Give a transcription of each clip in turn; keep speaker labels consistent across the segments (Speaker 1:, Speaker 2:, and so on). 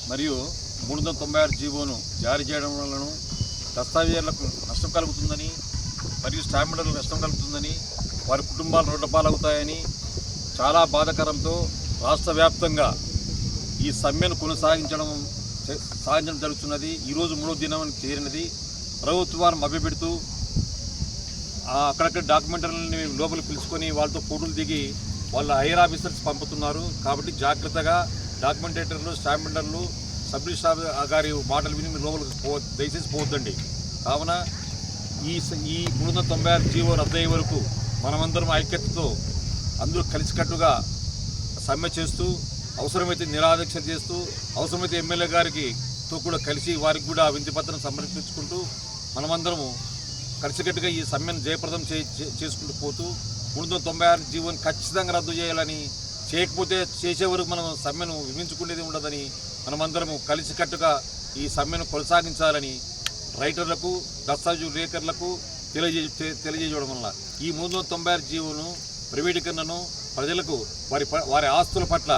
Speaker 1: మరియు 396 జీవోను జారీ చేయడం వలన దస్తావేజులకు నష్టం కలుగుతుందని మరియు స్టాంప్ మెడలకు నష్టం కలుగుతుందని వారి కుటుంబాలు రోడ్లపాలవుతాయని చాలా బాధాకరంతో రాష్ట్ర వ్యాప్తంగా ఈ సమ్మెను కొనసాగించడం జరుగుతున్నది. ఈరోజు 3వ దినం చేరినది. ప్రభుత్వాన్ని మభ్యపెడుతూ అక్కడక్కడ డాక్యుమెంటరీని లోపలికి పిలుచుకొని వాళ్ళతో ఫోటోలు దిగి వాళ్ళ హైయర్ ఆఫీసర్స్ పంపుతున్నారు. కాబట్టి జాగ్రత్తగా డాక్యుమెంటేటర్లు, స్టాంప్ మెడర్లు, సబ్ రిజిస్ట్రార్ గారి మాటలు విని మీరు లోపలికి దయచేసి పోవద్దండి. కావున ఈ 396 జీవో రద్దయ్యే వరకు మనమందరం ఐక్యతతో అందరూ కలిసికట్టుగా సమ్మె చేస్తూ, అవసరమైతే నిరాదీక్ష చేస్తూ, అవసరమైతే ఎమ్మెల్యే గారితో కూడా కలిసి వారికి కూడా వినతిపత్రం సమర్పించుకుంటూ మనమందరము కలిసికట్టుగా ఈ సమ్మెను జయప్రదం చేసుకుంటూ పోతూ 396 జీవోని ఖచ్చితంగా రద్దు చేయాలని, చేయకపోతే చేసే వరకు మనం సమ్మెను విమించుకునేది ఉండదని మనమందరము కలిసికట్టుగా ఈ సమ్మెను కొనసాగించాలని రైటర్లకు, దస్తావేజు లేఖర్లకు తెలియజేయడం వల్ల ఈ 396 జీవోను ప్రైవేటీకరణను ప్రజలకు వారి ఆస్తుల పట్ల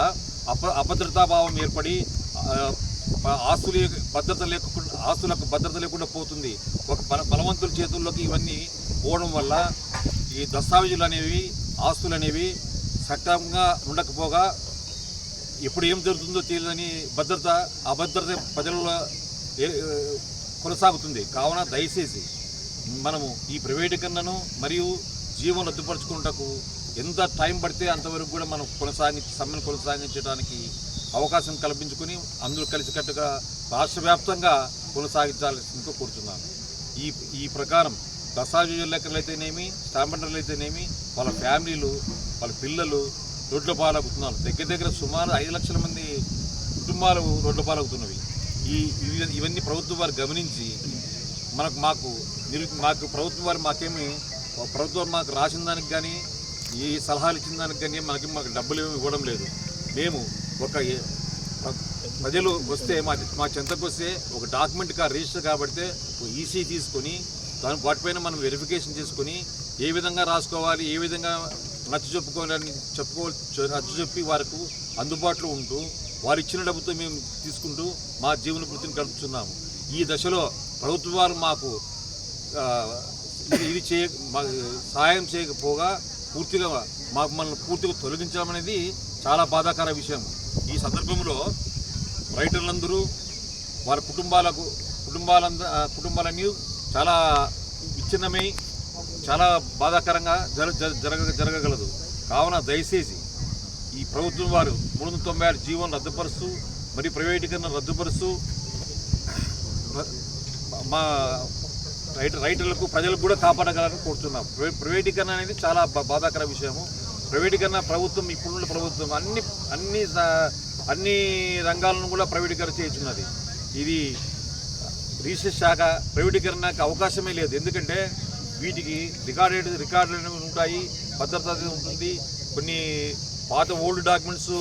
Speaker 1: అభద్రతాభావం ఏర్పడి ఆస్తులకు భద్రత లేకుండా పోతుంది. ఒక బలవంతుల చేతుల్లోకి ఇవన్నీ పోవడం వల్ల ఈ దస్తావేజులు అనేవి, ఆస్తులు అనేవి సక్రమంగా ఉండకపోగా ఎప్పుడు ఏం జరుగుతుందో తెలియదని అభద్రత ప్రజల్లో కొనసాగుతుంది. కావున దయచేసి మనము ఈ ప్రైవేటీకరణను మరియు జీవనం రద్దుపరుచుకున్నటకు ఎంత టైం పడితే అంతవరకు కూడా మనం సమ్మెను కొనసాగించడానికి అవకాశం కల్పించుకొని అందరూ కలిసికట్టుగా రాష్ట్ర వ్యాప్తంగా కొనసాగించాల్సిందిగా కోరుతున్నాను. ఈ ప్రకారం దస్తావేజు లెక్కలు అయితేనేమి, స్టాంప్ మెడర్లు అయితేనేమి, వాళ్ళ ఫ్యామిలీలు, వాళ్ళ పిల్లలు రోడ్ల పాలవుతున్నారు. దగ్గర సుమారు 5 లక్షల మంది కుటుంబాలు రోడ్ల పాలవుతున్నవి. ఇవన్నీ ప్రభుత్వం వారు గమనించి మాకు ప్రభుత్వం వారు ప్రభుత్వం మాకు రాసిన దానికి కానీ, ఈ సలహాలు ఇచ్చిన దానికి కానీ మాకు డబ్బులు ఏమి ఇవ్వడం లేదు. మేము ప్రజలు వస్తే మా చెంతకు వస్తే ఒక డాక్యుమెంట్ రిజిస్టర్ కాబట్టి ఈసీ తీసుకొని వాటిపైన మనం వెరిఫికేషన్ చేసుకొని ఏ విధంగా రాసుకోవాలి, ఏ విధంగా నచ్చ చెప్పి వారికి అందుబాటులో ఉంటూ వారు ఇచ్చిన డబ్బుతో మేము తీసుకుంటూ మా జీవన వృత్తిని గడుపుతున్నాము. ఈ దశలో ప్రభుత్వ వారు మాకు సహాయం చేయకపోగా మనల్ని పూర్తిగా తొలగించడం అనేది చాలా బాధాకర విషయం. ఈ సందర్భంలో రైటర్లందరూ వారి కుటుంబాలన్నీ చాలా విచ్ఛిన్నమై చాలా బాధాకరంగా జరగగలదు. కావున దయచేసి ఈ ప్రభుత్వం వారు 396 జీవోను రద్దుపరుస్తూ మరియు ప్రైవేటీకరణ రద్దుపరుస్తూ మా రైటర్లకు, ప్రజలకు కూడా కాపాడగలని కోరుతున్నాం. ప్రైవేటీకరణ అనేది చాలా బాధాకర విషయము. ప్రైవేటీకరణ ప్రభుత్వం, ఇప్పుడున్న ప్రభుత్వం అన్ని రంగాలను కూడా ప్రైవేటీకరణ చేస్తున్నది. ఇది రీసెర్చ్ శాఖ ప్రైవేటీకరణకు అవకాశమే లేదు. ఎందుకంటే వీటికి రికార్డులు ఉంటాయి, భద్రత ఉంటుంది. కొన్ని పాత ఓల్డ్ డాక్యుమెంట్స్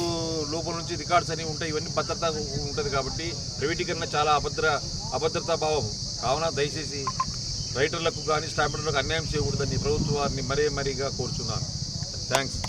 Speaker 1: లోపల నుంచి రికార్డ్స్ అనేవి ఉంటాయి. ఇవన్నీ భద్రత ఉంటుంది. కాబట్టి ప్రైవేటీకరణ చాలా అభద్రతా భావం. కావున దయచేసి రైటర్లకు కానీ, స్టాంప్ మెడర్లకు అన్యాయం చేయకూడదని ప్రభుత్వ వారిని మరీగా కోరుచున్నాను. థ్యాంక్స్.